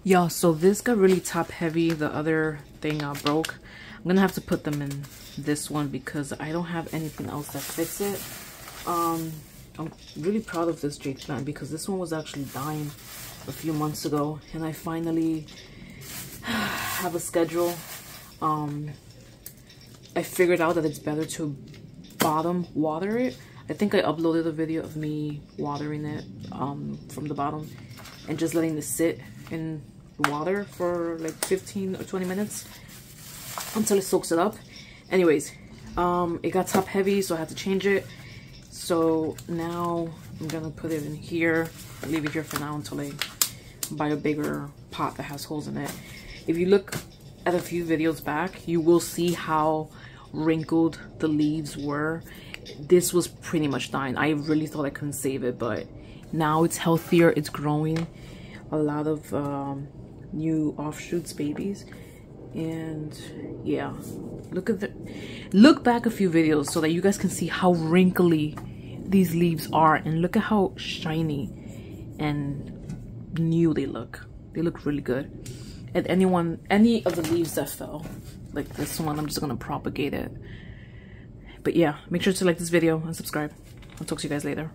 Yeah, so this got really top heavy. The other thing broke. I'm gonna have to put them in this one because I don't have anything else that fits it. I'm really proud of this Jade Plant because this one was actually dying a few months ago, and I finally have a schedule. I figured out that it's better to bottom water it. I think I uploaded a video of me watering it from the bottom and just letting it sit in the water for like 15 or 20 minutes until it soaks it up. Anyways, it got top heavy, so I had to change it. So now I'm gonna put it in here, leave it here for now until I buy a bigger pot that has holes in it. If you look at a few videos back, you will see how wrinkled the leaves were. This was pretty much dying. I really thought I couldn't save it, but now it's healthier. It's growing a lot of new offshoots, babies. And yeah, look back a few videos so that you guys can see how wrinkly these leaves are, and look at how shiny and new they look. They look really good. And any of the leaves that fell, like this one, I'm just gonna propagate it. But yeah, make sure to like this video and subscribe. I'll talk to you guys later.